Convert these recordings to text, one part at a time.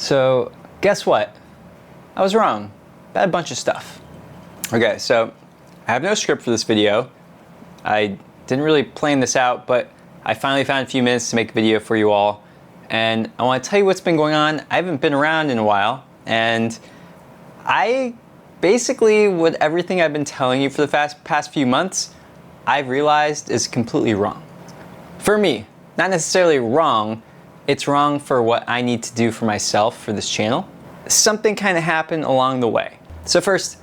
So guess what? I was wrong about a bunch of stuff. Okay, so I have no script for this video. I didn't really plan this out, but I finally found a few minutes to make a video for you all. And I want to tell you what's been going on. I haven't been around in a while, and I basically, with everything I've been telling you for the past few months, I've realized is completely wrong. For me, not necessarily wrong, it's wrong for what I need to do for myself for this channel. Something kind of happened along the way. So first,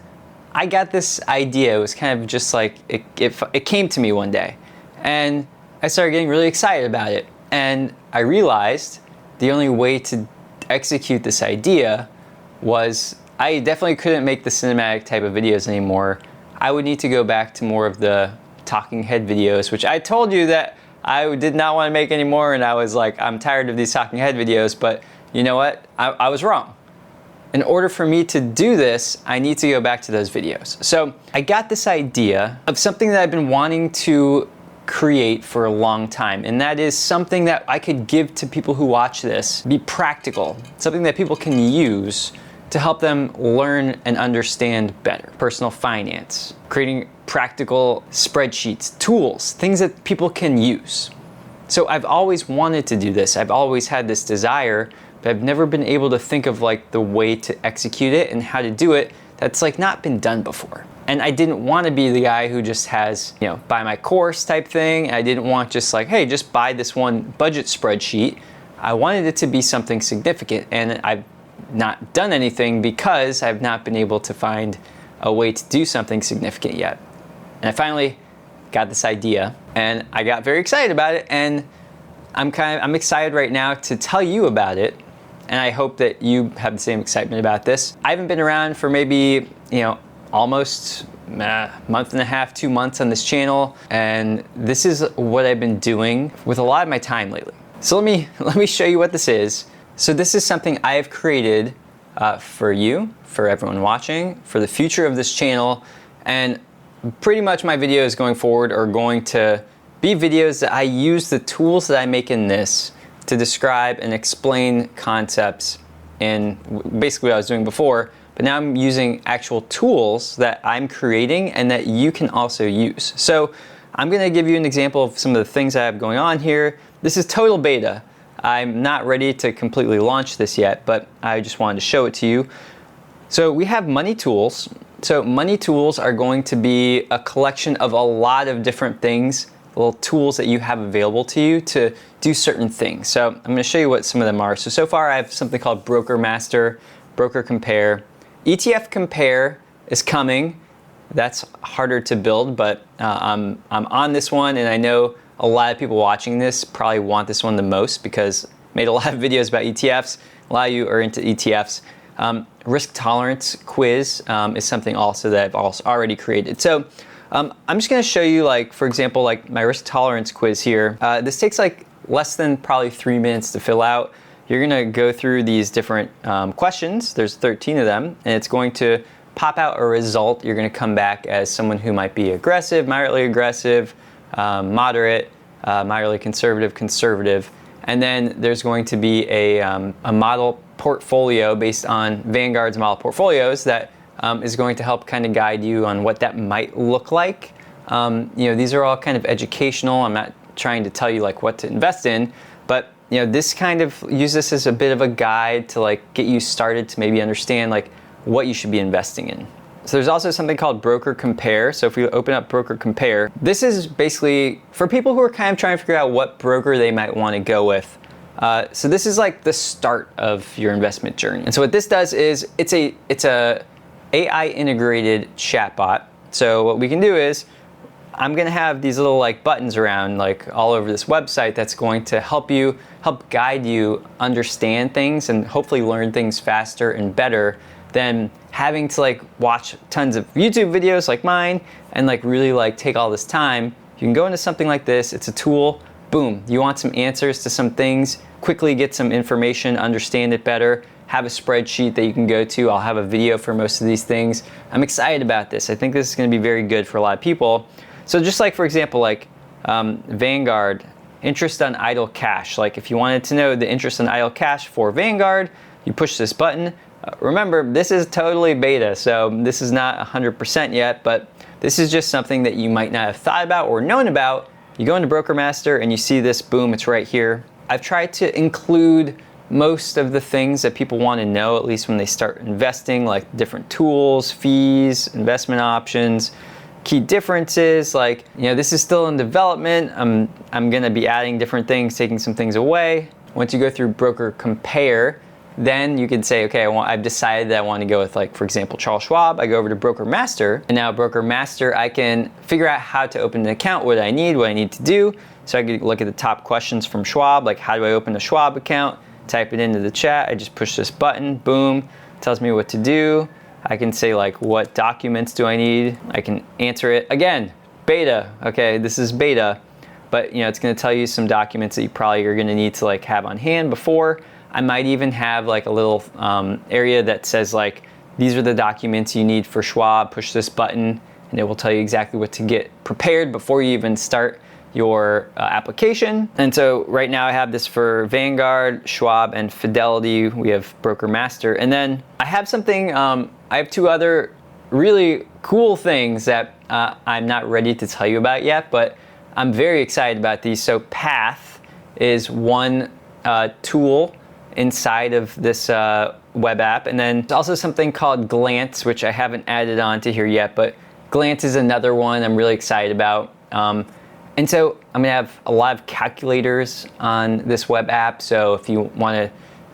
I got this idea. It was kind of just like, it came to me one day. And I started getting really excited about it. And I realized the only way to execute this idea was I definitely couldn't make the cinematic type of videos anymore. I would need to go back to more of the talking head videos, which I told you that I did not want to make anymore, and I was like, I'm tired of these talking head videos, but you know what? I was wrong. In order for me to do this, I need to go back to those videos. So I got this idea of something that I've been wanting to create for a long time, and that is something that I could give to people who watch this, be practical, something that people can use to help them learn and understand better. Personal finance, creating practical spreadsheets, tools, things that people can use. So I've always wanted to do this. I've always had this desire, but I've never been able to think of like the way to execute it and how to do it that's like not been done before. And I didn't want to be the guy who just has, you know, buy my course type thing. I didn't want just like, hey, just buy this one budget spreadsheet. I wanted it to be something significant, and I've not done anything because I've not been able to find a way to do something significant yet. And I finally got this idea, and I got very excited about it, and I'm excited right now to tell you about it, and I hope that you have the same excitement about this. I haven't been around for maybe, you know, almost a month and a half, 2 months on this channel, and this is what I've been doing with a lot of my time lately. So let me show you what this is. So this is something I have created for you, for everyone watching, for the future of this channel, and pretty much my videos going forward are going to be videos that I use the tools that I make in this to describe and explain concepts in basically what I was doing before, but now I'm using actual tools that I'm creating and that you can also use. So I'm gonna give you an example of some of the things I have going on here. This is total beta. I'm not ready to completely launch this yet, but I just wanted to show it to you. So we have Money Tools. So Money Tools are going to be a collection of a lot of different things, little tools that you have available to you to do certain things. So I'm going to show you what some of them are. So far I have something called Broker Master, Broker Compare. ETF Compare is coming. That's harder to build, but I'm on this one, and I know a lot of people watching this probably want this one the most because I made a lot of videos about ETFs. A lot of you are into ETFs. Risk tolerance quiz is something also that I've also already created. So I'm just going to show you, like, for example, like my risk tolerance quiz here. This takes like less than probably 3 minutes to fill out. You're going to go through these different questions. There's 13 of them, and it's going to pop out a result. You're going to come back as someone who might be aggressive, moderately aggressive, moderate, moderately conservative, conservative, and then there's going to be a model portfolio based on Vanguard's model portfolios that is going to help kind of guide you on what that might look like. You know, these are all kind of educational. I'm not trying to tell you like what to invest in, but you know, this kind of use this as a bit of a guide to like get you started to maybe understand like what you should be investing in. So there's also something called Broker Compare. So if we open up Broker Compare, this is basically for people who are kind of trying to figure out what broker they might want to go with. So this is like the start of your investment journey. And so what this does is it's a AI integrated chatbot. So what we can do is I'm going to have these little like buttons around like all over this website that's going to help guide you understand things and hopefully learn things faster and better than having to like watch tons of YouTube videos like mine and like really like take all this time. You can go into something like this. It's a tool. Boom. You want some answers to some things, quickly get some information, understand it better, have a spreadsheet that you can go to. I'll have a video for most of these things. I'm excited about this. I think this is going to be very good for a lot of people. So just like, for example, like Vanguard, interest on idle cash. Like if you wanted to know the interest on idle cash for Vanguard, You push this button. Remember, this is totally beta, so this is not 100% yet, but this is just something that you might not have thought about or known about. You go into BrokerMaster and you see this, boom, it's right here. I've tried to include most of the things that people want to know, at least when they start investing, like different tools, fees, investment options, key differences. Like, this is still in development. I'm going to be adding different things, taking some things away. Once you go through Broker Compare, then you can say, okay, I've decided that I want to go with, like, for example, Charles Schwab. I go over to BrokerMaster, and now BrokerMaster, I can figure out how to open an account, what I need to do. So I can look at the top questions from Schwab, like how do I open a Schwab account? Type it into the chat. I just push this button, boom, tells me what to do. I can say, like, what documents do I need? I can answer it. Again, beta, okay, this is beta, but it's gonna tell you some documents that you probably are gonna need to, like, have on hand before. I might even have, like, a little area that says, like, these are the documents you need for Schwab. Push this button and it will tell you exactly what to get prepared before you even start your application. And so right now I have this for Vanguard, Schwab, and Fidelity. We have BrokerMaster. And then I have something, I have two other really cool things that I'm not ready to tell you about yet, but I'm very excited about these. So Path is one tool inside of this web app. And then there's also something called Glance, which I haven't added on to here yet, but Glance is another one I'm really excited about. And so I'm gonna have a lot of calculators on this web app. So if you wanna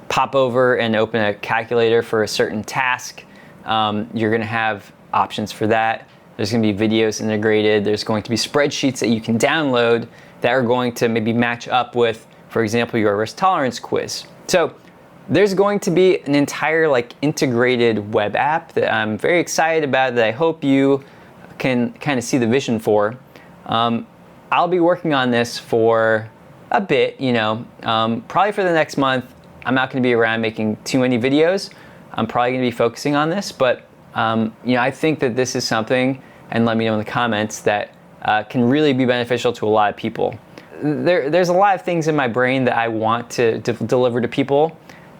pop over and open a calculator for a certain task, you're gonna have options for that. There's gonna be videos integrated. There's going to be spreadsheets that you can download that are going to maybe match up with, for example, your risk tolerance quiz. So there's going to be an entire, like, integrated web app that I'm very excited about, that I hope you can kind of see the vision for. I'll be working on this for a bit, probably for the next month. I'm not going to be around making too many videos. I'm probably going to be focusing on this, but I think that this is something, and let me know in the comments, that can really be beneficial to a lot of people. There's a lot of things in my brain that I want to deliver to people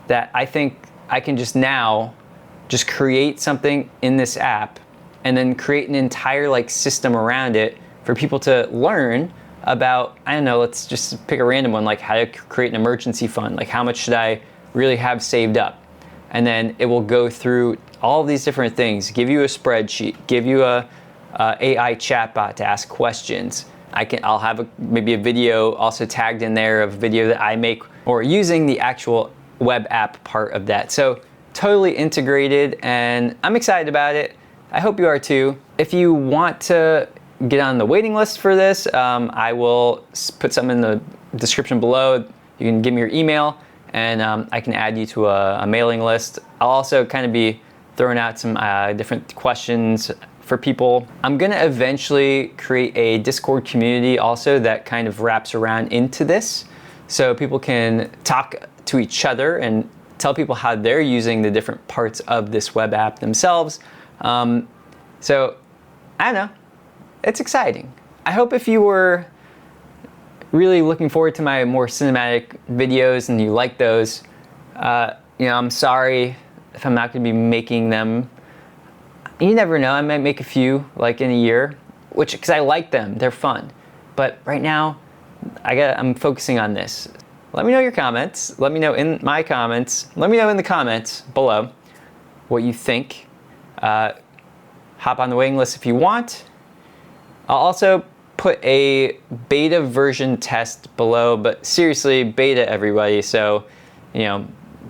that I think I can just create something in this app and then create an entire, like, system around it for people to learn about. I don't know, let's just pick a random one, like how to create an emergency fund, like how much should I really have saved up? And then it will go through all of these different things, give you a spreadsheet, give you a AI chatbot to ask questions. I'll have maybe a video also tagged in there, of a video that I make, or using the actual web app part of that. So totally integrated, and I'm excited about it. I hope you are too. If you want to get on the waiting list for this, I will put something in the description below. You can give me your email, and I can add you to a mailing list. I'll also kind of be throwing out some different questions for people. I'm gonna eventually create a Discord community also that kind of wraps around into this, so people can talk to each other and tell people how they're using the different parts of this web app themselves. So I don't know, it's exciting. I hope if you were really looking forward to my more cinematic videos and you like those, I'm sorry if I'm not gonna be making them. You never know, I might make a few, like, in a year, because I like them, they're fun. But right now, I'm focusing on this. Let me know your comments. Let me know in my comments. Let me know in the comments below what you think. Hop on the waiting list if you want. I'll also put a beta version test below, but seriously, beta, everybody. So,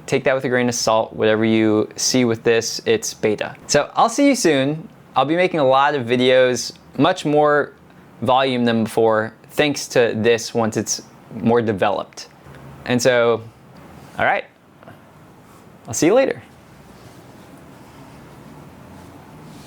take that with a grain of salt. Whatever you see with this, it's beta. So I'll see you soon. I'll be making a lot of videos, much more volume than before, thanks to this once it's more developed. And so, all right, I'll see you later.